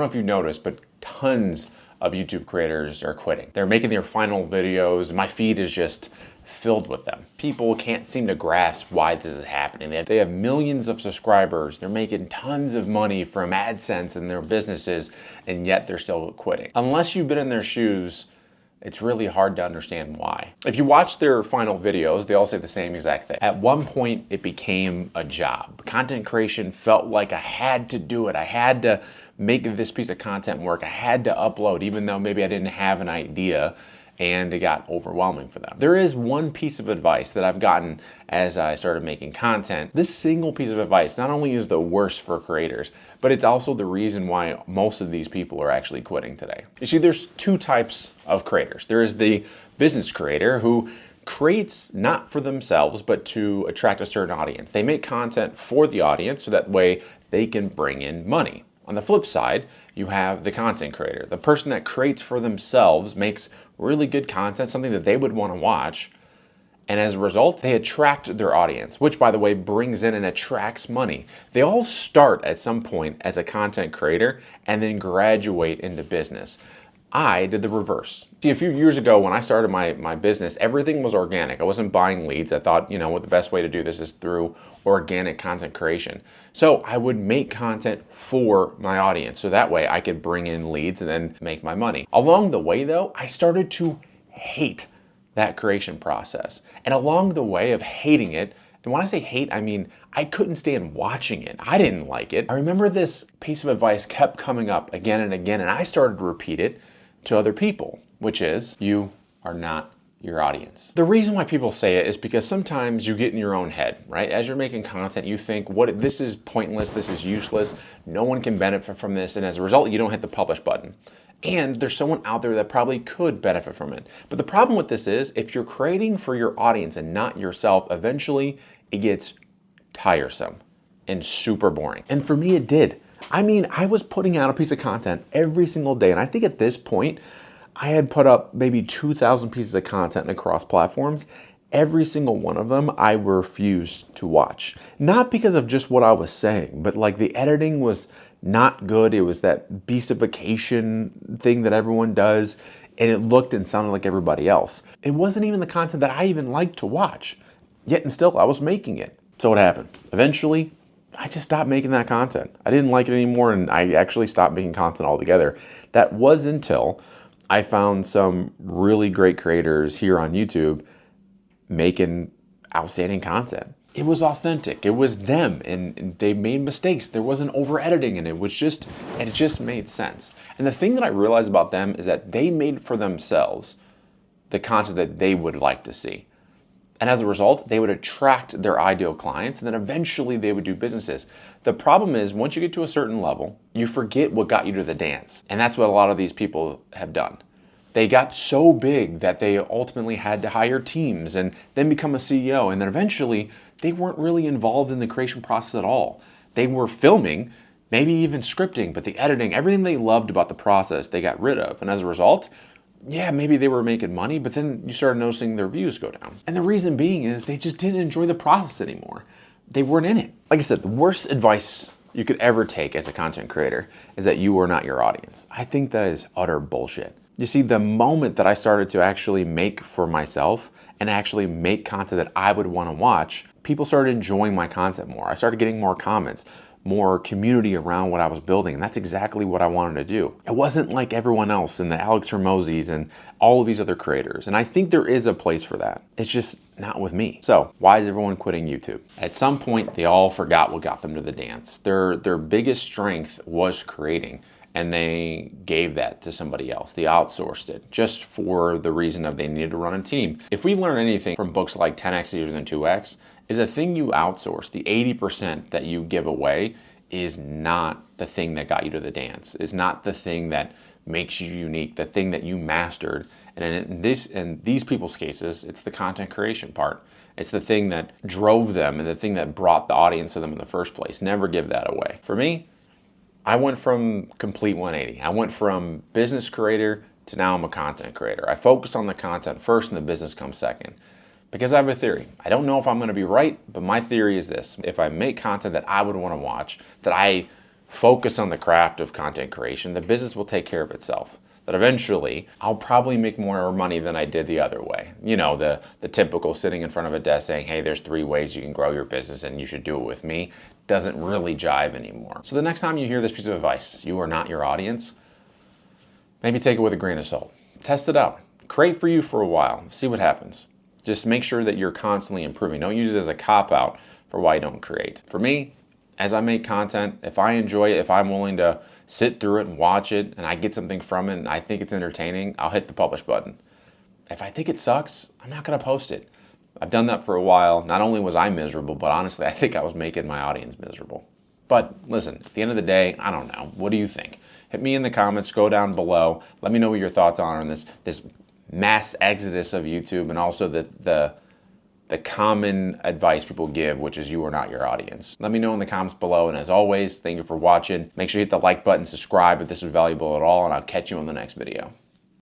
know if you've noticed, but tons of YouTube creators are quitting. They're making their final videos. My feed is just filled with them. People can't seem to grasp why this is happening. They have millions of subscribers. They're making tons of money from AdSense and their businesses, and yet they're still quitting. Unless you've been in their shoes, it's really hard to understand why. If you watch their final videos, they all say the same exact thing. At one point, it became a job. Content creation felt like I had to do it. I had to make this piece of content work. I had to upload, even though maybe I didn't have an idea, and it got overwhelming for them. There is one piece of advice that I've gotten as I started making content. This single piece of advice not only is the worst for creators, but it's also the reason why most of these people are actually quitting today. You see, there's two types of creators. There is the business creator who creates not for themselves, but to attract a certain audience. They make content for the audience so that way they can bring in money. On the flip side, you have the content creator, the person that creates for themselves, makes really good content, something that they would want to watch, and as a result, they attract their audience, which, by the way, brings in and attracts money. They all start at some point as a content creator and then graduate into business. I did the reverse. See, a few years ago when I started my business, everything was organic. I wasn't buying leads. I thought, what the best way to do this is through organic content creation. So I would make content for my audience so that way I could bring in leads and then make my money. Along the way though, I started to hate that creation process. And along the way of hating it, and when I say hate, I mean I couldn't stand watching it. I didn't like it. I remember this piece of advice kept coming up again and again, and I started to repeat it to other people, which is, you are not your audience. The reason why people say it is because sometimes you get in your own head, right? As you're making content, you think, this is pointless, this is useless, no one can benefit from this, and as a result, you don't hit the publish button. And there's someone out there that probably could benefit from it. But the problem with this is, if you're creating for your audience and not yourself, eventually it gets tiresome and super boring. And for me, it did. I was putting out a piece of content every single day, and I think at this point, I had put up maybe 2,000 pieces of content across platforms. Every single one of them, I refused to watch. Not because of just what I was saying, but like the editing was not good. It was that beastification thing that everyone does, and it looked and sounded like everybody else. It wasn't even the content that I even liked to watch, yet and still I was making it. So what happened? Eventually, I just stopped making that content. I didn't like it anymore, and I actually stopped making content altogether. That was until I found some really great creators here on YouTube making outstanding content. It was authentic. It was them, and they made mistakes. There wasn't over editing, and it just made sense. And the thing that I realized about them is that they made for themselves the content that they would like to see. And as a result, they would attract their ideal clients, and then eventually they would do businesses. The problem is, once you get to a certain level, you forget what got you to the dance. And that's what a lot of these people have done. They got so big that they ultimately had to hire teams and then become a CEO. And then eventually, they weren't really involved in the creation process at all. They were filming, maybe even scripting, but the editing, everything they loved about the process, they got rid of. And as a result, yeah, maybe they were making money, but then you started noticing their views go down. And the reason being is they just didn't enjoy the process anymore. They weren't in it. Like I said, the worst advice you could ever take as a content creator is that you are not your audience. I think that is utter bullshit. You see, the moment that I started to actually make for myself and actually make content that I would want to watch, people started enjoying my content more. I started getting more comments, more community around what I was building, and that's exactly what I wanted to do. It wasn't like everyone else and the Alex Hormozis and all of these other creators, and I think there is a place for that. It's just not with me. So why is everyone quitting YouTube? At some point, they all forgot what got them to the dance. Their biggest strength was creating, and they gave that to somebody else. They outsourced it just for the reason of they needed to run a team. If we learn anything from books like 10x easier than 2x, is a thing you outsource. The 80% that you give away is not the thing that got you to the dance. Is not the thing that makes you unique, the thing that you mastered. And in these people's cases, it's the content creation part. It's the thing that drove them and the thing that brought the audience to them in the first place. Never give that away. For me, I went from complete 180. I went from business creator to now I'm a content creator. I focus on the content first and the business comes second. Because I have a theory. I don't know if I'm going to be right, but my theory is this. If I make content that I would want to watch, that I focus on the craft of content creation, the business will take care of itself. That eventually I'll probably make more money than I did the other way. You know, the typical sitting in front of a desk saying, hey, there's 3 ways you can grow your business and you should do it with me, doesn't really jive anymore. So the next time you hear this piece of advice, you are not your audience, maybe take it with a grain of salt. Test it out. Create for you for a while. See what happens. Just make sure that you're constantly improving. Don't use it as a cop-out for why you don't create. For me, as I make content, if I enjoy it, if I'm willing to sit through it and watch it and I get something from it and I think it's entertaining, I'll hit the publish button. If I think it sucks, I'm not going to post it. I've done that for a while. Not only was I miserable, but honestly, I think I was making my audience miserable. But listen, at the end of the day, I don't know. What do you think? Hit me in the comments, go down below. Let me know what your thoughts are on this mass exodus of YouTube and also the common advice people give, which is you are not your audience. Let me know in the comments below, and as always, thank you for watching. Make sure you hit the like button, subscribe if this was valuable at all, and I'll catch you on the next video.